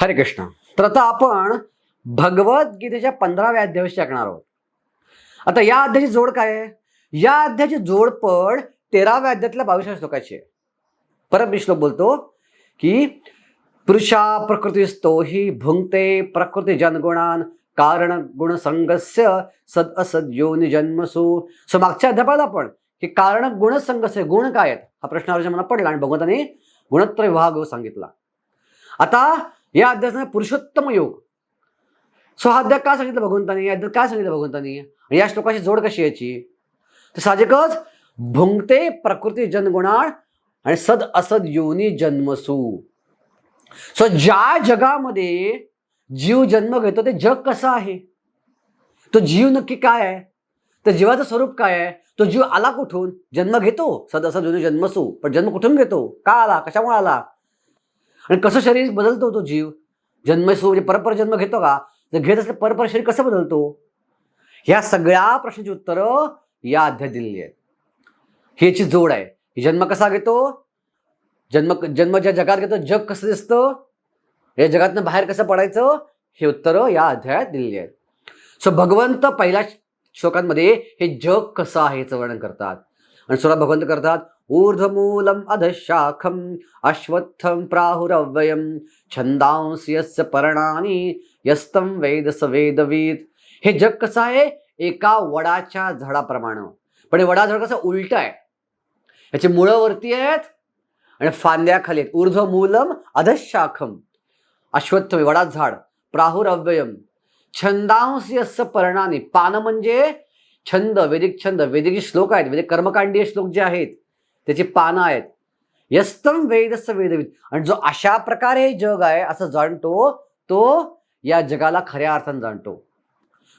हरे कृष्ण. तर आता आपण भगवद्गीतेच्या 15व्या अध्यायाशी ऐकणार आहोत. आता या अध्यायाची जोड काय आहे? या अध्यायाची जोड पण 13व्या अध्यायातल्या 22व्या श्लोकाची आहे. परत मी श्लोक बोलतो की पुरुषा प्रकृतिस्थो हि भुंक्ते प्रकृती जनगुणान कारण गुण संगस्य सद असद योनी जन्मसु. सो मागच्या अध्यायात आपण की कारण गुण संगस्य गुण काय आहेत हा प्रश्न अर्जुन मला पडला आणि भगवंताने गुणत्रय विभाग सांगितला. आता या अध्यायात पुरुषोत्तम योग. सो हा अध्याय का सांगितलं भगवंतानी? या अध्यायात काय सांगितलं भगवंतानी? या श्लोकाची जोड कशी याची? तर साहजिकच भुंक्ते प्रकृती जनगुणान आणि सद असद योनी जन्मसू. सो ज्या जगामध्ये जीव जन्म घेतो ते जग कसं आहे? तो जीव नक्की काय आहे? तर जीवाचं स्वरूप काय आहे? तो जीव आला कुठून? जन्म घेतो सद असद योनी जन्मसू. पण जन्म कुठून घेतो? का आला? कशामुळे आला? आणि कसं शरीर बदलतो तो जीव? जन्मसू म्हणजे परपर जन्म घेतो का? जर घेत असलं परपर शरीर कसं बदलतो? ह्या सगळ्या प्रश्नाची उत्तरं या अध्यायात दिलेली आहेत. ह्याची जोड आहे. जन्म कसा घेतो? जन्म ज्या जगात घेतो जग कसं दिसतं? या जगातनं बाहेर कसं पडायचं? हे उत्तरं या अध्यायात दिलेली आहेत. सो भगवंत पहिल्या श्लोकांमध्ये हे जग कसं आहे याचं वर्णन करतात आणि सुरुवात भगवंत करतात ऊर्ध्वमूलम अधशाखम अश्वत्थम प्राहुरव्ययम छंदांसी यस्य पर्णानि यस्तम वेद स वेदवीत. हे जग कसं आहे? एका वडाच्या झाडाप्रमाणे. पण हे वडा झाड कसं उलट आहे. याची मुळं वरती आहेत आणि फांद्या खाली आहेत. ऊर्ध्वमूलम अधशाखम अश्वत्थ वडा झाड प्राहुरव्ययम छंदांसी यस्य पर्णानि. पान म्हणजे छंद, वैदिक श्लोक आहेत, वैदिक कर्मकांडीय श्लोक जे आहेत त्याची पानं आहेत. यस्तम वेदस्य वेदविद. आणि जो अशा प्रकारे हे जग आहे असं जाणतो तो या जगाला खऱ्या अर्थाने जाणतो.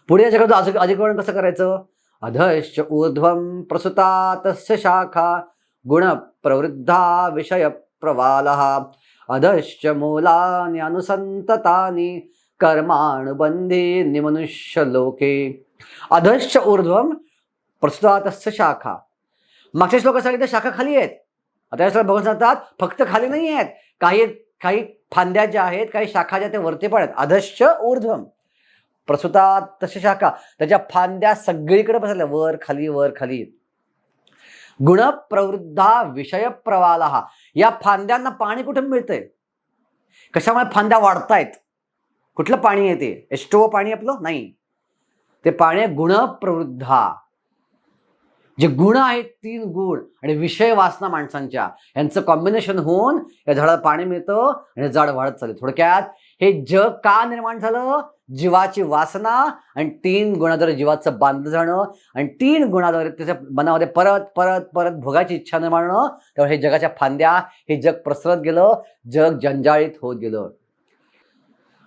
पुढे या जगाचं अधिक वर्णन कसं करायचं? अधश्च ऊर्ध्वं प्रसुता तस्य शाखा गुण प्रवृद्धा विषय प्रवालः अधश्च मूलानि अनुसंततानि कर्मानुबंधी निमनुष्य लोके. अधश्च ऊर्ध्वं प्रसुता तस्य शाखा. मागच्या श्लोकात सांगितलं शाखा खाली आहेत. आता या श्लोकात भगवान सांगतात फक्त खाली नाही आहेत, काही फांद्या ज्या आहेत, काही शाखा ज्या त्या वरती पण आहेत. अधश्च ऊर्ध्वं प्रसुता तस्य शाखा. त्याच्या फांद्या सगळीकडे पसरल्या, वर खाली वर खाली. गुण प्रवृद्धा विषय प्रवालः. या फांद्यांना पाणी कुठून मिळतंय? कशामुळे फांद्या वाढतायत? कुठलं पाणी येते? H2O पाणी आपलं नाही, ते पाणी गुण प्रवृद्धा. जे गुण आहेत 3 गुण आणि विषय वासना माणसांच्या यांचं कॉम्बिनेशन होऊन या झाडाला पाणी मिळतं आणि झाड वाढत चालले. थोडक्यात हे जग का निर्माण झालं? जीवाची वासना आणि 3 गुणाद्वारे जीवाचं बांधलं जाणं आणि 3 गुणाद्वारे त्याच्या मनामध्ये परत परत परत भोगाची इच्छा निर्माण होणं. त्यामुळे हे जगाच्या फांद्या, हे जग प्रसरत गेलं, जग जंजाळीत होत गेलं.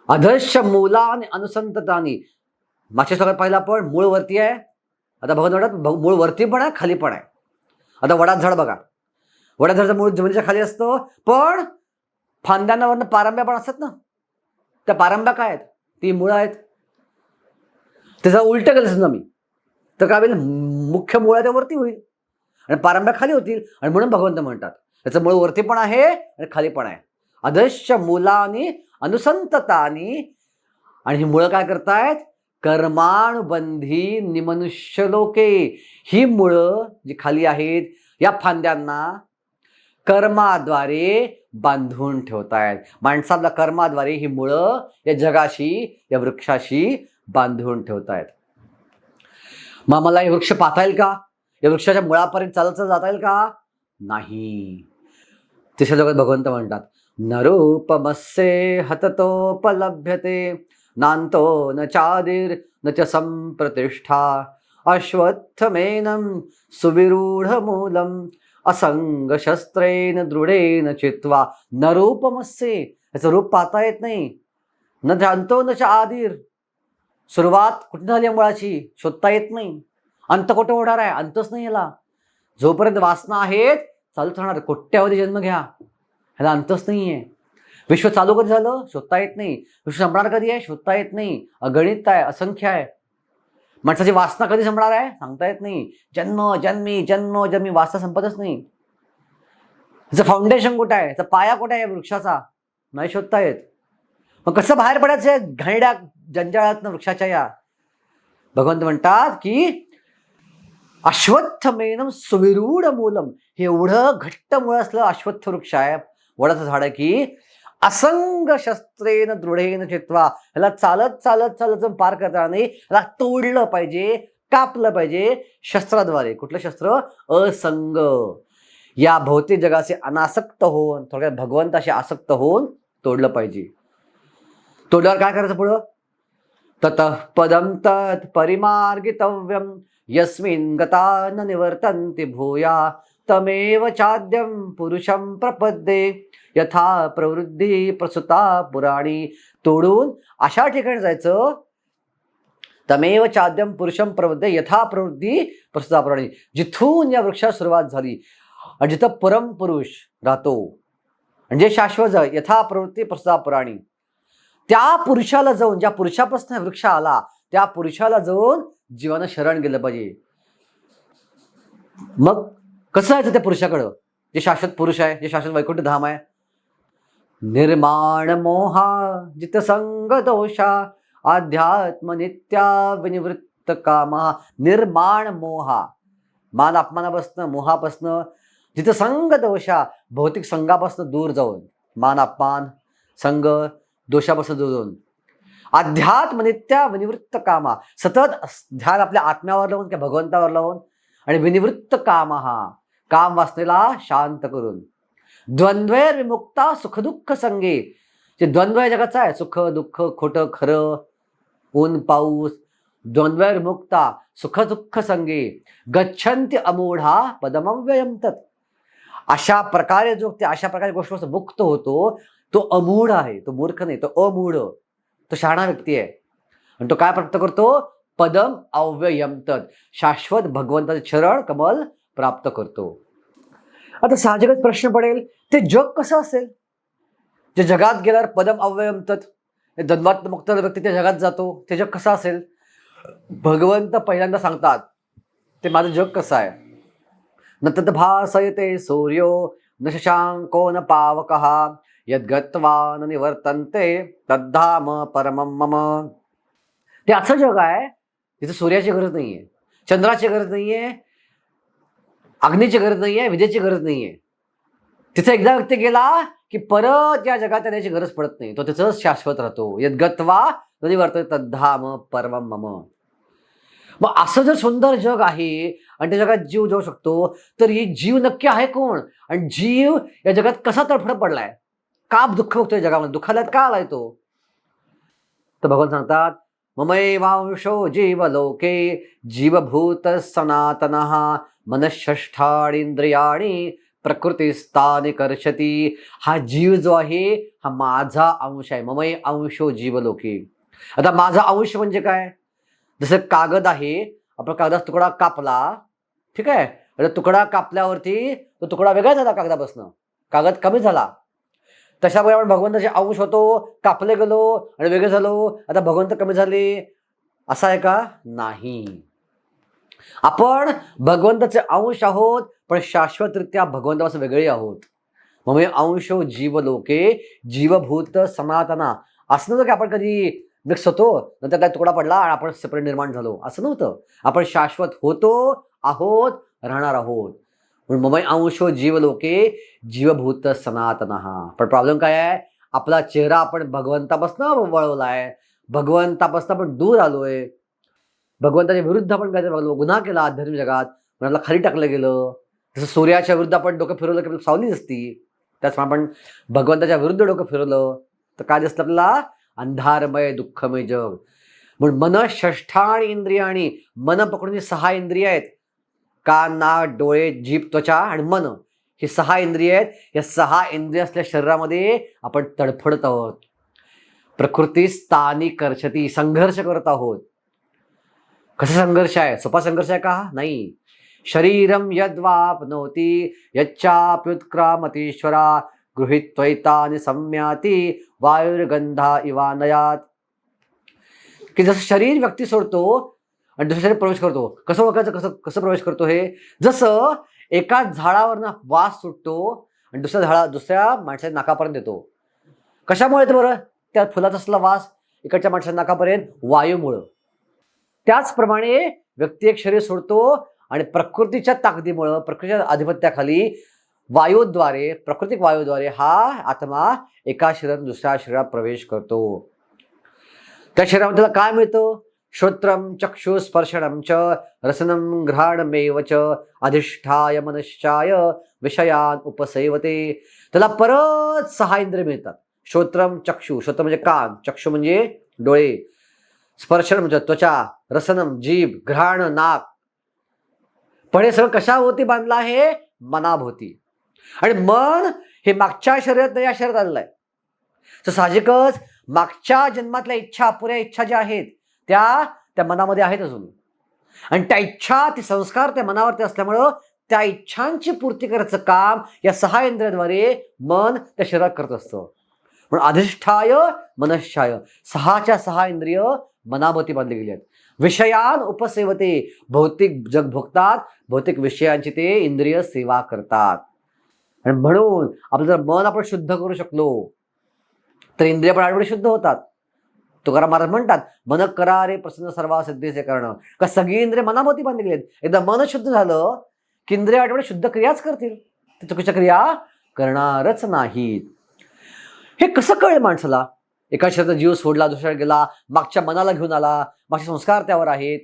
अधश्च मूलानि अनुसंततानि. मागच्या श्लोकात पाहिलं आपण मूळ वरती आहे. आता भगवंत मूळ वरती पण आहे, खाली पण आहे. आता वडाचं झाड बघा, वडाचं झाडाचं मूळ जमिनीच्या खाली असतं, पण फांद्यांना वरनं पारंब्या पण असतात ना. त्या पारंब्या काय आहेत? ती मुळं आहेत. त्याचा उलट केलं समजा मी तर काय होईल? मुख्य मुळ त्या वरती होईल आणि पारंब्या खाली होतील. आणि म्हणून भगवंत म्हणतात त्याचं मूळ वरती पण आहे आणि खाली पण आहे. अधश्च मूलानि अनुसंततानि. आणि ही मुळं काय करतायत? कर्मानुबंधी निमनुष्य लोके. ही मुळं जी खाली आहेत या फांद्यांना कर्माद्वारे बांधून ठेवतायत. माणसाला कर्माद्वारे ही मुळं या जगाशी, या वृक्षाशी बांधून ठेवतायत. मग मला हे वृक्ष पाहता येईल का? या वृक्षाच्या मुळापर्यंत चालत जाता येईल का? नाही. तिसऱ्या जगात भगवंत म्हणतात नरूपमस्ये हततोपलभ्यते नान्तो न चादिर न च संप्रतिष्ठा अश्वत्थमेनं सुविरूढमूलम असंग शस्त्रेन दृढेन चित्वा. नरूपमस्ये. याचं रूप पाहता येत नाही. न जाणतो न च आदिर. सुरुवात कुठं झाली मुळाची शोधता येत नाही. अंत कुठं होणार आहे? अंतच नाही याला. जोपर्यंत वासना आहेत चालूच राहणार. कोट्यावधी जन्म घ्या, ह्याला अंतच नाहीये. विश्व चालू कधी झालं? शोधता येत नाही. विश्व संपणार कधी आहे? शोधता येत नाही. अगणित आहे, असंख्य आहे. माणसाची वासना कधी संपणार आहे? सांगता येत नाही. जन्म वासना संपतच नाही. याचं फाउंडेशन कुठं आहे? याचा पाया कुठे आहे वृक्षाचा? नाही शोधता येत. मग कसं बाहेर पडायचं घाणेरड्या जंजाळातनं वृक्षाच्या या? भगवंत म्हणतात की अश्वत्थमेनम सुविरूढ मूलम, हे एवढं घट्ट मुळ असलं अश्वत्थ वृक्ष आहे, वडाचं झाड आहे की असंग शस्त्रेन दृढेन चित्वा, ह्याला चालत चालत चालत जाऊन पार करता नाही, ह्याला तोडलं पाहिजे, कापलं पाहिजे शस्त्राद्वारे. कुठलं शस्त्र? असंग. या भौतिक जगाचे अनासक्त होऊन, थोडक्यात भगवंताशी आसक्त होऊन तोडलं पाहिजे. तोडल्यावर काय करायचं पुढं? ततः पदम तत् परिमार्गितव्यम यस्मिन् गता न निवर्तन्ति भूया तमेव चाद्यं पुरुषं प्रपद्ये यथा प्रवृत्ती प्रसुता पुराणी. तोडून अशा ठिकाणी जायचं, तमेव चाद्यं पुरुषं प्रपद्ये यथा प्रवृत्ती प्रसुता पुराणी, जिथून या वृक्षात सुरुवात झाली आणि जिथं परम पुरुष राहतो म्हणजे शाश्वत, यथा प्रवृत्ती प्रसुता पुराणी, त्या पुरुषाला जाऊन, ज्या पुरुषापासून वृक्ष आला त्या पुरुषाला जाऊन जीवानं शरण गेलं पाहिजे. मग कसं जायचं त्या पुरुषाकडं, जे शाश्वत पुरुष आहे, जे शाश्वत वैकुंठ धाम आहे? निर्माण मोहा जित संग दोषा अध्यात्म नित्या विनिवृत्त कामा. निर्माण मोहा, मान अपमानापासनं, मोहापासनं, जिथं संग दोषा, भौतिक संघापासून दूर जाऊन, मान अपमान संघ दोषापासून दूर जाऊन, अध्यात्म नित्या विनिवृत्त कामा, सतत ध्यान आपल्या आत्म्यावर लावून किंवा भगवंतावर लावून, आणि विनिवृत्त कामा, हा काम वासनेला शांत करून, द्वंद्वैर विमुक्ता सुखदुःख संगे. जे द्वंद्व या जगाचं आहे, सुख दुःख, खोटं खरं, ऊन पाऊस, द्वंद्वैर मुक्ता सुख दुःख संगे गच्छन्ति अमूढा पदमव्ययम तत्. अशा प्रकारे जो ते अशा प्रकारे गोष्टीपासून मुक्त होतो तो अमूढ आहे, तो मूर्ख नाही, तो अमूढ, तो शहाणा व्यक्ती आहे. आणि तो काय प्राप्त करतो? पदम अव्ययम तत्, शाश्वत भगवंताचे चरण कमल प्राप्त करतो. आता साहजिकच प्रश्न पडेल, ते जग कसं असेल जे जगात गेल्यावर पदम अव्ययम तत्, द्वंद्वात मुक्त व्यक्ती त्या जगात जातो, ते जग कसं असेल? भगवंत पहिल्यांदा सांगतात ते माझं जग कसं आहे. न तद् भासयते सूर्यो न शशांको न पावकः यद्गत्वा न निवर्तन्ते तद्धाम परमं मम. ते असं जग आहे तिथे सूर्याची गरज नाहीये, चंद्राची गरज नाहीये, अग्नीची गरज नाहीये, विजेची गरज नाहीये. तिथे एकदा व्यक्ती गेला की परत या जगात त्याची गरज पडत नाही, तो तिथंच शाश्वत राहतो. यद्गत्वा न निवर्तते तद्धाम परमं मम. मग असं जर सुंदर जग आहे आणि त्या जगात जीव जाऊ शकतो, तर ही जीव नक्की आहे कोण? आणि जीव या जगात कसा तडफड पडलाय, का दुःख होतोय जगामध्ये, दुःखाला का आलाय तो? तर भगवान सांगतात ममैवांशो जीवलोके जीवभूत सनातनः मनःषष्ठाणींद्रियाणि प्रकृतिस्थानि कर्षति. हा जीव जो आहे हा माझा अंश आहे. ममै अंशो जीवलोके. आता माझा अंश म्हणजे काय? जसं कागद आहे, आपण कागदाचा तुकडा कापला, ठीक आहे, आणि तुकडा कापल्यावरती तो तुकडा वेगळा झाला कागदापासून, कागद कमी झाला. तशामुळे आपण भगवंताचे अंश होतो, कापले गेलो आणि वेगळे झालो, आता भगवंत कमी झाले, असं आहे का? नाही. आपण भगवंताचे अंश आहोत, पण शाश्वतरित्या भगवंतापासून वेगळे आहोत. मग अंशो जीवलोके जीवभूत सनातना. असं नव्हतं की आपण कधी मिक्स होतो, नंतर काय तुकडा पडला आणि आपण सेपरेट निर्माण झालो, असं नव्हतं. आपण शाश्वत होतो, आहोत, राहणार आहोत. म्हणून ममय अंशो जीवलोके जीवभूत सनातनः. पण प्रॉब्लेम काय आहे? आपला चेहरा आपण भगवंतापासून वळवलाय, भगवंतापासून आपण दूर आलोय, भगवंताच्या विरुद्ध आपण काहीतरी बघलो, गुन्हा केला आध्यात्मिक जगात, आपल्याला खाली टाकलं गेलं. जसं सूर्याच्या विरुद्ध आपण डोकं फिरवलं की सावली दिसती, त्याचप्रमाणे आपण भगवंताच्या विरुद्ध डोकं फिरवलं तर काय दिसतं आपल्याला? अंधारमय दुःखमय जग. म्हणून मन षष्ठाणी इंद्रियाणी, मन पकडून 6 इंद्रिय आहेत, कान नाक डोळे जीभ त्वचा आणि मन, ही 6 इंद्रिय आहेत. या 6 इंद्रिय असलेल्या शरीरामध्ये आपण तडफडत आहोत, प्रकृती स्थानी कर्षती, संघर्ष करत आहोत. कसा संघर्ष आहे? सोपा संघर्ष आहे का? नाही. शरीरम यद्वाप्नोति यच्चाप्युत्क्रामतीश्वरा गृहीत्वैतानि सम्याति वायुर्गंधा इवानयात. की जसं शरीर व्यक्ती सोडतो आणि दुसरं शरीर प्रवेश करतो, कसं ओळखायचं? कसं प्रवेश करतो हे? जसं एका झाडावरनं वास सुटतो आणि दुसऱ्या माणसाच्या नाकापर्यंत येतो. कशामुळे येतो बरं? त्या फुलाचा असला वास इकडच्या माणसाच्या नाकापर्यंत वायूमुळं. त्याचप्रमाणे व्यक्ती एक शरीर सोडतो आणि प्रकृतीच्या ताकदीमुळं, प्रकृतीच्या आधिपत्याखाली वायूद्वारे, प्राकृतिक वायूद्वारे हा आत्मा एका शरीरात दुसऱ्या शरीरात प्रवेश करतो. त्या शरीरामध्ये त्याला काय मिळतं? श्रोत्रम चक्षु स्पर्शनम च रसनम घ्राणमेव च अधिष्ठाय मनश्चाय विषयान उपसेवते. त्याला परत 6 इंद्रिय मिळतात. श्रोत्रम चक्षु, श्रोत्र म्हणजे कान, चक्षु म्हणजे डोळे, स्पर्शनम म्हणजे त्वचा, रसनम जीभ, घ्राण नाक. पण हे सगळं कशाभोवती बांधलं आहे? मनाभोवती. आणि मन हे मागच्या शरीरात या शरीरात आलेलं आहे. तर साहजिकच मागच्या जन्मातल्या इच्छा, अपुऱ्या इच्छा ज्या आहेत त्या मनामध्ये आहेत अजून. आणि त्या इच्छा, ते संस्कार त्या मनावरती असल्यामुळं त्या इच्छांची पूर्ती करायचं काम या 6 इंद्रियाद्वारे मन त्या शरीरात करत असतं. म्हणून अधिष्ठाय मनश्चाय, 6च्या 6 इंद्रिय मनाभोवती बांधली गेली आहेत. विषयान उपसेवते, भौतिक जग भोगतात, भौतिक विषयांची ते इंद्रिय सेवा करतात. आणि म्हणून आपलं जर मन आपण शुद्ध करू शकलो तर इंद्रिय पण आठवडे शुद्ध होतात. तुकाराम महाराज म्हणतात, मन करा रे प्रसन्न सर्वा सिद्धीचे करणं. का सगळी इंद्रिय मनाभोवती बांधली गेलीत. एकदा मन शुद्ध झालं की इंद्रिय आठवडे शुद्ध क्रियाच करतील, ते चुकीच्या क्रिया करणारच नाहीत. हे कसं कळेल माणसाला? एका शरीराचा जीव सोडला, दुसऱ्या गेला, मागच्या मनाला घेऊन आला, मागचे संस्कार त्यावर आहेत.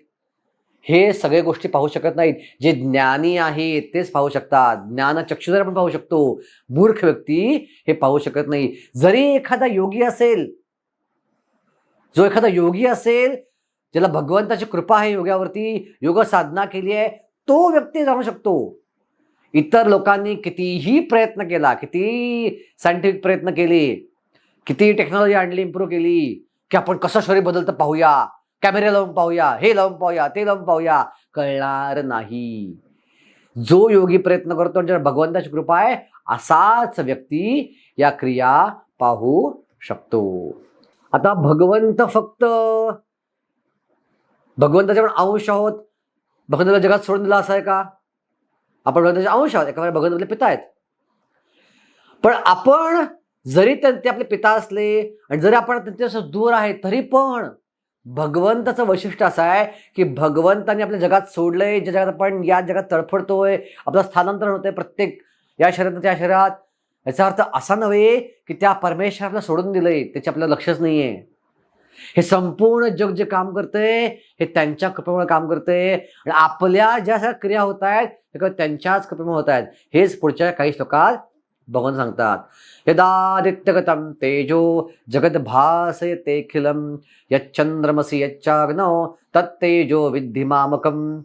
हे सगळे गोष्टी पाहू शकत नाहीत. जे ज्ञानी आहेत तेच पाहू शकतात. ज्ञान चक्षुद्वारे आपण पाहू शकतो. मूर्ख व्यक्ती हे पाहू शकत नाही. जरी एखादा योगी असेल, जो एखादा योगी असेल, ज्याला भगवंताची कृपा आहे, योगावरती योग साधना केली आहे, तो व्यक्ती जाणू शकतो. इतर लोकांनी कितीही प्रयत्न केला, किती सायंटिफिक प्रयत्न केले, किती टेक्नॉलॉजी आणली, इम्प्रूव्ह केली, की आपण कसं शरीर बदलतं पाहूया, कॅमेरे लावून पाहूया, हे लावून पाहूया, ते लावून पाहूया, कळणार नाही. जो योगी प्रयत्न करतो आणि ज्याला भगवंताची कृपा आहे असाच व्यक्ती या क्रिया पाहू शकतो. आता भगवंत फक्त भगवंताचे पण अंश आहोत, भगवंताला जगात सोडून दिला असं आहे का? आपण भगवंताचे अंश आहोत, एका भगवंताचे पिता आहेत. पण आपण जरी ते आपले पिता असले आणि जरी आपण त्यांच्यापासून दूर आहे, तरी पण भगवंताचं वैशिष्ट्य असं आहे की भगवंताने आपल्या जगात सोडलंय, ज्या जगात आपण या जगात तडफडतोय, आपलं स्थानांतरण होतंय प्रत्येक या शरीरात त्या शरीरात. याचा अर्थ असा नव्हे की त्या परमेश्वराला सोडून दिलंय, त्याचे आपलं लक्षच नाहीये. हे संपूर्ण जग जे काम करतंय हे त्यांच्या कृपेमुळे काम करतंय. आणि आपल्या ज्या सगळ्या क्रिया होत आहेत त्या त्यांच्याच कृपेमुळे होत आहेत. हेच पुढच्या काही श्लोकात भगवान सांगतात. यदादित्यगतं तेजो जगद्भासयतेऽखिलं यच्चंद्रमसि यच्चाग्नौ तत्तेजो विद्धि मामकम्.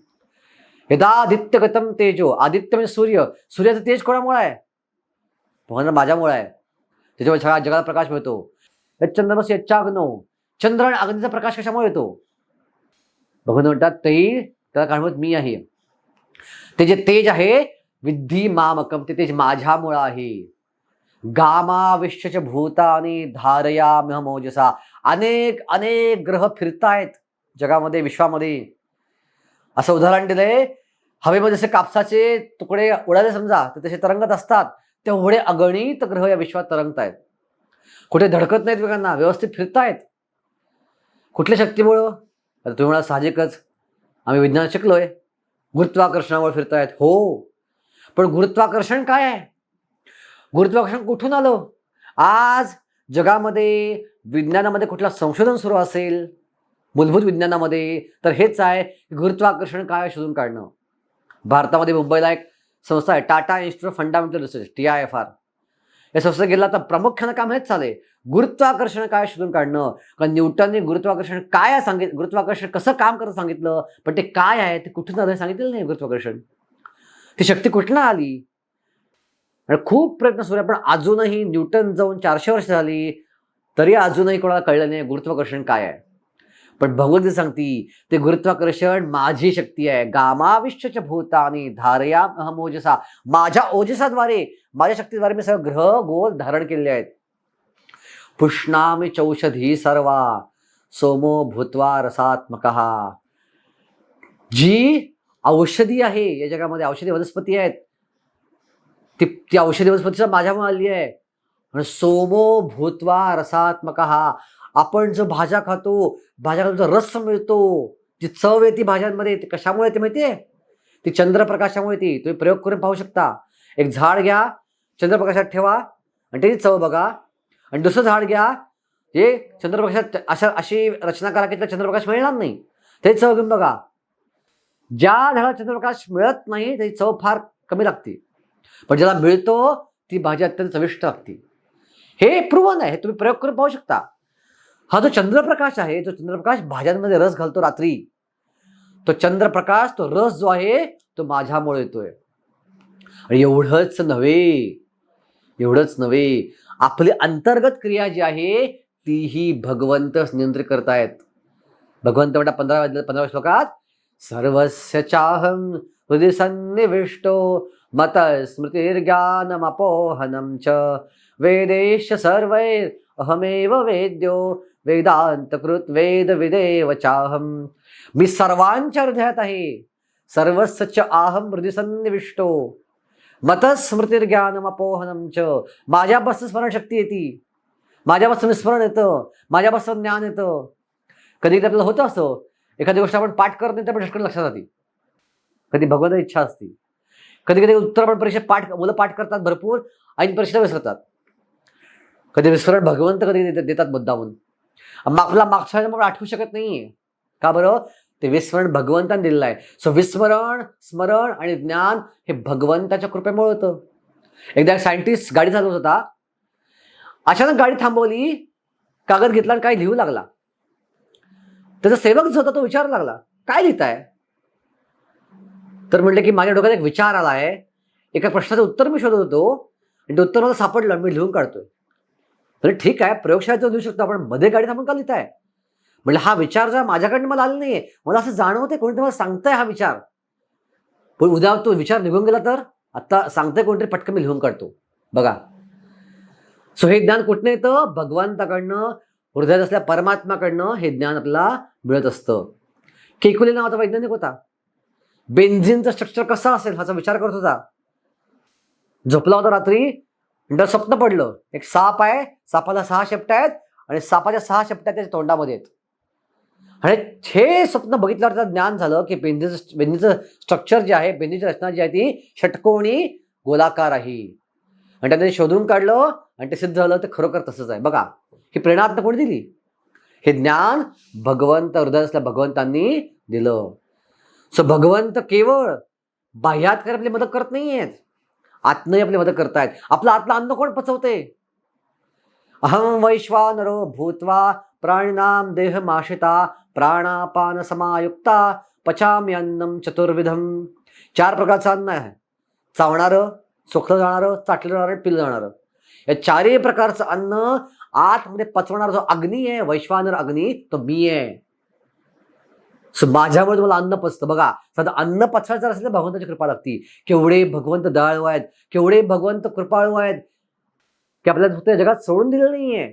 यदादित्यगतं तेजो, आदित्य म्हणजे सूर्य, सूर्याचं तेज कोणामुळे आहे? भगवान माझ्यामुळे आहे. त्याच्यामुळे सगळ्या जगाला प्रकाश मिळतो. यच्चंद्रमसि यच्चाग्नौ, चंद्र आणि अग्नीचा प्रकाश कशामुळे येतो? भगवान म्हणतात त्याला कारणीभूत मी आहे. ते जे तेज आहे विद्धि मामकम, ते तेज माझ्यामुळं आहे. गामाविश्यच भूतानि धारयाम्यहमोजसा. अनेक अनेक ग्रह फिरतायत जगामध्ये, विश्वामध्ये. असं उदाहरण दिलंय, हवेमध्ये जसे कापसाचे तुकडे उडाले समजा तर तसे तरंगत असतात, तेवढे अगणित ग्रह या विश्वात तरंगत आहेत. कुठे धडकत नाहीत वेगांना, व्यवस्थित फिरतायत. कुठल्या शक्तीमुळं? आता तुम्ही म्हणा साहजिकच आम्ही विज्ञान शिकलोय, गुरुत्वाकर्षणामुळे फिरतायत. हो, पण गुरुत्वाकर्षण काय आहे? गुरुत्वाकर्षण कुठून आलं? आज जगामध्ये विज्ञानामध्ये कुठलं संशोधन सुरू असेल, मूलभूत विज्ञानामध्ये, तर हेच आहे गुरुत्वाकर्षण काय शोधून काढणं. भारतामध्ये मुंबईला एक संस्था आहे, Tata institute of fundamental research, TIFR. या संस्थेत गेला तर प्रामुख्यानं काम हेच चाललंय, गुरुत्वाकर्षण काय शोधून काढणं. कारण न्यूटनने गुरुत्वाकर्षण काय सांगितलं, गुरुत्वाकर्षण कसं काम करतं सांगितलं, पण ते काय आहे, ते कुठून आलं सांगितलं नाही. गुरुत्वाकर्षण ती शक्ती कुठून आली? आणि खूप प्रयत्न सुरू आहे, पण अजूनही न्यूटन जाऊन 400 वर्ष झाली तरी अजूनही कोणाला कळलं नाही गुरुत्वाकर्षण काय आहे. पण भगवद्गीता सांगती ते गुरुत्वाकर्षण माझी शक्ती आहे. गामाविश्यच भूतानि धारयाम्यहम ओजसा. माझ्या ओजसाद्वारे, माझ्या शक्तीद्वारे मी सगळं ग्रह गोल धारण केलेले आहेत. पुष्णामि चौषधी सर्वा सोमो भूत्वा रसात्मकः. जी औषधी आहे या जगामध्ये, औषधी वनस्पती आहेत, ती औषधी वनस्पतीचा माझ्यामुळे आली आहे. आणि सोमो भूत्वा रसात्मक, आपण जो भाज्या खातो, भाज्या रस मिळतो, ती चव येते भाज्यांमध्ये, ती कशामुळे येते माहितीये? ती चंद्रप्रकाशामुळे येते. तुम्ही प्रयोग करून पाहू शकता. एक झाड घ्या, चंद्रप्रकाशात ठेवा आणि त्याची चव बघा, आणि दुसरं झाड घ्या, हे चंद्रप्रकाशात अशी रचना करा की त्याला चंद्रप्रकाश मिळणार नाही, ते चव घेऊन बघा. ज्या झाडाला चंद्रप्रकाश मिळत नाही त्याची चव फार कमी लागते, पण ज्याला मिळतो ती भाजी अत्यंत चविष्ट लागते. हे प्रूव्हन आहे, हे तुम्ही प्रयोग करून पाहू शकता. हा जो चंद्रप्रकाश आहे, जो चंद्रप्रकाश भाज्यांमध्ये रस घालतो रात्री, तो चंद्रप्रकाश, तो रस जो आहे तो माझ्यामुळे येतोय. आणि एवढंच नव्हे, आपली अंतर्गत क्रिया जी आहे तीही भगवंत नियंत्रित करतायत. भगवंत म्हणता 15व्या श्लोकात, सर्वस्य चाहम हृदि सन्निविष्टो मत स्मृतिर्ज्ञानमपोहनं च वेदेश सर्वैर अहमेव वेद्यो वेदांतकृत वेदविदेव चाहम. मी सर्वांच्या हृदयात आहे. सर्वस्य अहम हृदि सन्निविष्टो मत स्मृतिर्ज्ञानमपोहनं च. माझ्यापासून स्मरणशक्ती येते, माझ्यापासून विस्मरण येतं, माझ्यापासून ज्ञान येतं. कधी आपल्याला होतं असं, एखादी गोष्ट आपण पाठ करत नाही तर आपण झटकन लक्षात जाते. कधी भगवंताची इच्छा असते. कधी कधी उत्तर आपण परीक्षेत मुलं पाठ करतात भरपूर, ऐन परीक्षेला विसरतात. कधी विस्मरण भगवंत कधी देतात मुद्दामून. आपला मागच्या आपण आठवू शकत नाहीये. का बरं? ते विस्मरण भगवंताने दिलेलं आहे. सो विस्मरण, स्मरण आणि ज्ञान हे भगवंताच्या कृपेमुळे होतं. एकदा एक सायंटिस्ट गाडी चालवत होता, अचानक गाडी थांबवली, कागद घेतला आणि काय लिहू लागला. त्याचा सेवक जो होता तो विचारू लागला, काय लिहिताय? तर म्हणले की माझ्या डोक्यात एक विचार आला आहे, एका प्रश्नाचं उत्तर मी शोधत होतो आणि ते उत्तर मला सापडलं, मी लिहून काढतोय. म्हणजे ठीक आहे, प्रयोगशाळेत लिहू शकतो आपण, मध्ये गाडी थांबून का लिहिताय? म्हणजे हा विचार जर माझ्याकडनं मला आला नाहीये, मला असं जाणवतंय कोणीतरी मला सांगताय हा विचार, पण उद्या तो विचार निघून गेला तर आता सांगतंय कोणतरी, पटकन मी लिहून काढतो. बघा, सो हे ज्ञान कुठनं येतं? भगवंताकडनं, हृदयात असल्या परमात्माकडनं हे ज्ञान आपल्याला मिळत असतं. केकुले नावाचा वैज्ञानिक होता. बेन्झिनचं स्ट्रक्चर कसं असेल ह्याचा विचार करत होता. झोपला होता रात्री, स्वप्न पडलं, एक साप आहे, सापाला 6 शेपट्या आहेत आणि सापाच्या 6 शेपट्या त्याच्या तोंडामध्ये आहेत. आणि हे स्वप्न बघितल्यावर त्याचं ज्ञान झालं की बेन्झीचं स्ट्रक्चर जे आहे, बेन्झीची रचना जी आहे ती षटकोनी गोलाकार आहे. आणि त्याने शोधून काढलं आणि ते सिद्ध झालं, ते खरोखर तसंच आहे. बघा, ही प्रेरणा आता कोणी दिली? हे ज्ञान भगवंत, हृदयात असल्या भगवंतांनी दिलं. सो भगवंत केवळ बाह्यात काय आपली मदत करत नाहीयेत, आतनही आपली मदत करतायत. आपलं आतलं अन्न कोण पचवते? अहम वैश्वानरो भूत्वा प्राणिनाम देहमाशिता प्राणापान समायुक्ता पचाम्यन्नम चतुर्विधम. 4 प्रकारचं अन्न आहे. चावणारं, चोखलं जाणारं, चाटलं जाणारं, पिलं जाणारं. या 4ही प्रकारचं अन्न आतमध्ये पचवणारा जो अग्नी आहे, वैश्वानर अग्नी, तो मी आहे. माझ्यामुळे तुम्हाला अन्न पचतं. बघा, साधं अन्न पचवायचं असेल तर भगवंताची कृपा लागती. केवढे भगवंत दयाळू आहेत, केवढे भगवंत कृपाळू आहेत की आपल्याला फक्त या जगात सोडून दिलं नाहीये.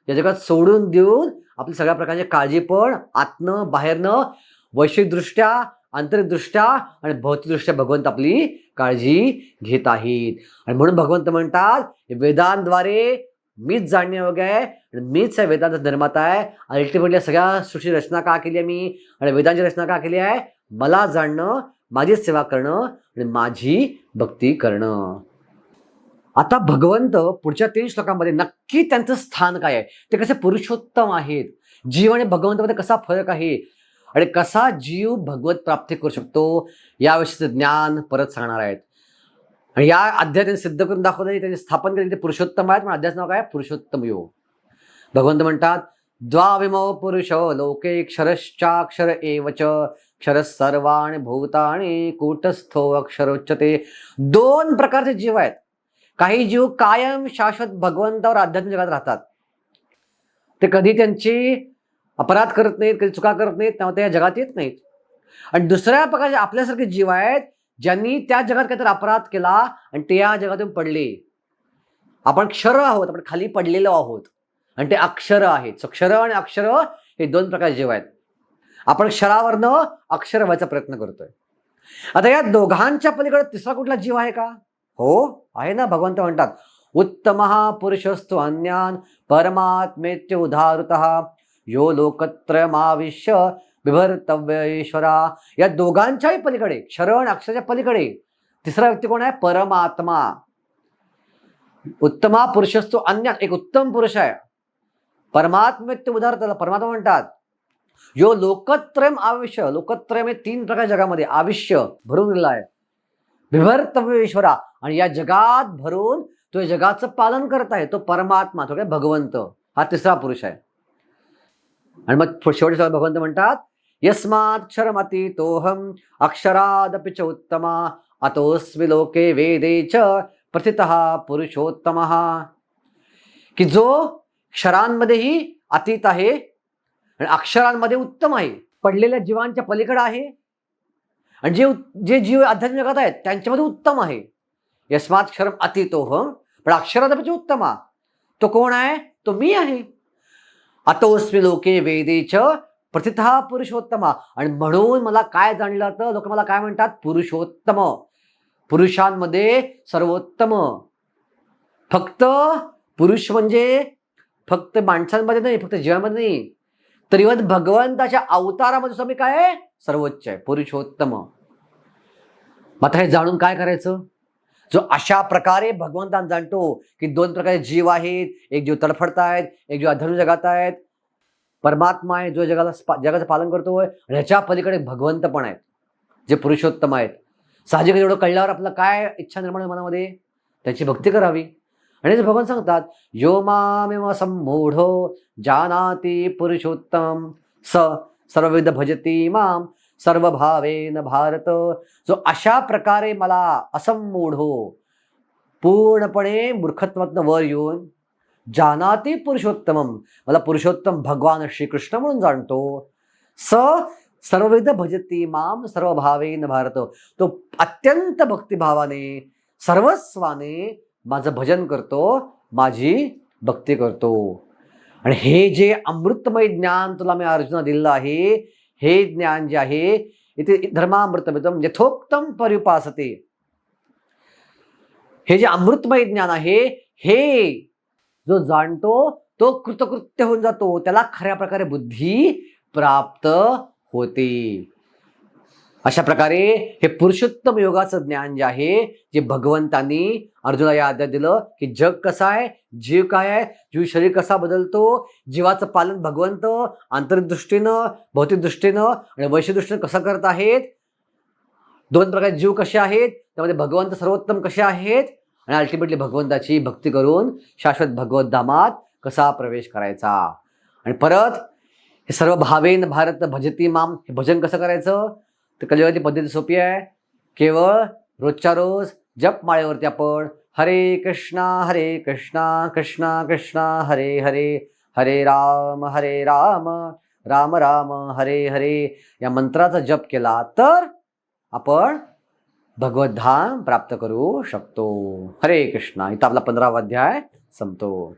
या जगात सोडून देऊन आपली सगळ्या प्रकारची काळजी पण आतनं बाहेरनं, वैश्विकदृष्ट्या, आंतरिकदृष्ट्या आणि भौतिकदृष्ट्या भगवंत आपली काळजी घेत आहेत. आणि म्हणून भगवंत म्हणतात, वेदांद्वारे मीच जाणण्यायोग्य आहे आणि मीच आहे वेदांचा निर्माता आहे. अल्टिमेटली सगळ्या सृष्टी रचना का केली आहे मी आणि वेदांची रचना का केली आहे? मला जाणणं, माझी सेवा करणं आणि माझी भक्ती करणं. आता भगवंत पुढच्या 3 श्लोकांमध्ये नक्की त्यांचं स्थान काय आहे, ते कसे पुरुषोत्तम आहेत, जीव आणि भगवंतामध्ये कसा फरक आहे आणि कसा जीव भगवत प्राप्ती करू शकतो, याविषयीचं ज्ञान परत सांगणार आहेत. आणि या अध्यायात त्यांनी सिद्ध करून दाखवलं, त्यांनी स्थापन केले, ते पुरुषोत्तम आहेत. पण अध्यायाचं नाव काय? पुरुषोत्तम योग. भगवंत म्हणतात, द्वाविमो पुरुषो लोके क्षरश्चाक्षर एवच क्षर सर्वाणि भूतानि कूटस्थो अक्षरोच्यते. 2 प्रकारचे जीव आहेत. काही जीव कायम शाश्वत भगवंतावर आध्यात्मिक जगात राहतात. ते कधी त्यांची अपराध करत नाहीत, कधी चुका करत नाहीत, त्यामुळे ते या जगात येत नाहीत. आणि दुसऱ्या प्रकारचे आपल्यासारखे जीव आहेत, ज्यांनी त्या जगात काहीतरी अपराध केला आणि ते या जगातून पडले. आपण क्षर आहोत, आपण खाली पडलेलो आहोत आणि ते अक्षर आहेत. सो क्षर आणि अक्षर हे 2 प्रकारचे जीव आहेत. आपण क्षरावरनं अक्षर व्हायचा प्रयत्न करतोय. आता या दोघांच्या पलीकडे तिसरा कुठला जीव आहे का? हो आहे ना. भगवंत म्हणतात, उत्तमः पुरुषस्तु अन्यान् परमात्मेत्य उदाहृतः यो लोकत्रयमाविश्य बिभर्तव्य ईश्वरा. या दोघांच्याही पलीकडे, क्षर आणि अक्षराच्या पलीकडे तिसरा व्यक्ती कोण आहे? परमात्मा. उत्तमा पुरुषस्तु अन्यान, एक उत्तम पुरुष आहे. परमात्मेत्य उदाहरण, त्याला परमात्मा म्हणतात. यो लोकत्रयम आविश्य, लोकत्रयम हे 3 प्रकार जगामध्ये आविश्य भरून गेलेला आहे. बिभर्तव्य ईश्वरा, आणि या जगात भरून तो या जगाचं पालन करत आहे तो परमात्मा, तो काय भगवंत. हा तिसरा पुरुष आहे. आणि मग शेवटी भगवंत म्हणतात यस्माक्षरमतीतोहम अक्षरादपि च उत्तमा अतोस्मि लोके वेदे च प्रथितः पुरुषोत्तमः. की जो क्षरांमध्येही अतीत आहे आणि अक्षरांमध्ये उत्तम आहे, पडलेल्या जीवांच्या पलीकडे आहे, आणि जे जीव आध्यात्मिक जगात आहेत त्यांच्यामध्ये उत्तम आहे. यस्माक्षरम अतीतोहम, पण अक्षरादपि उत्तमा, तो कोण आहे? तो मी आहे. अतोस्मि लोके वेदे च प्रथितः पुरुषोत्तमा, आणि म्हणून मला काय जाणलं तर लोक मला काय म्हणतात? पुरुषोत्तम, पुरुषांमध्ये सर्वोत्तम. फक्त पुरुष म्हणजे फक्त माणसांमध्ये नाही, फक्त जीवांमध्ये नाही, तर इव्हन भगवंताच्या अवतारामध्ये सुद्धा मी काय आहे? सर्वोच्च आहे, पुरुषोत्तम. आता हे जाणून काय करायचं? जो अशा प्रकारे भगवंतांना जाणतो की 2 प्रकारचे जीव आहेत, एक जीव तडफडतायत, एक जीव अधर्म जगात आहेत. परमात्मा आहे जो जगाचं पालन करतोय, आणि ह्याच्या पलीकडे भगवंत पण आहेत जे पुरुषोत्तम आहेत. साहजिक एवढं कळल्यावर आपलं काय इच्छा निर्माण मनामध्ये? त्याची भक्ती करावी. आणि भगवान सांगतात यो मामेव सम्मूढो जानाति पुरुषोत्तम स सर्वविध भजती माम सर्वभावेन भारत. जो अशा प्रकारे मला असम्मूढो, पूर्णपणे मूर्खत्वातनं वर येऊन जानाति पुरुषोत्तमम, मला पुरुषोत्तम भगवान श्रीकृष्ण म्हणून जाणतो. स सर्वविध भजती माम सर्वभावेन भारत, तो अत्यंत भक्तिभावाने सर्वस्वाने माझं भजन करतो, माझी भक्ती करतो. आणि हे जे अमृतमय ज्ञान तुला मी अर्जुना दिलं आहे, हे ज्ञान जे आहे इथे धर्मामृतमिदं यथोक्तम पर्युपासते, हे जे अमृतमय ज्ञान आहे हे जो जाणतो तो कृतकृत्य होऊन जातो, त्याला खऱ्या प्रकारे बुद्धी प्राप्त होते. अशा प्रकारे हे पुरुषोत्तम योगाचं ज्ञान जे आहे, जे भगवंतांनी अर्जुनाला या अध्यायात दिलं की जग कसं आहे, जीव काय आहे, जीव शरीर कसा बदलतो, जीवाचं पालन भगवंत आंतरिक दृष्टीनं, भौतिक दृष्टीनं आणि वैश्विक दृष्टीनं कसं करत आहेत, 2 प्रकारचे जीव कसे आहेत, त्यामध्ये भगवंत सर्वोत्तम कसे आहेत, आणि अल्टिमेटली भगवंताची भक्ती करून शाश्वत भगवत धामात कसा प्रवेश करायचा. आणि परत हे सर्व भावेन भारत भजती माम, हे भजन कसं करायचं? तर कलियुगाची पद्धती सोपी आहे. केवळ रोजच्या रोज जप माळेवरती आपण हरे कृष्णा कृष्णा कृष्णा हरे हरे, हरे राम राम राम हरे हरे या मंत्राचा जप केला तर आपण भगवत धाम प्राप्त करू शकतो. हरे कृष्णा. इथं आपला 15वा अध्याय संपतो.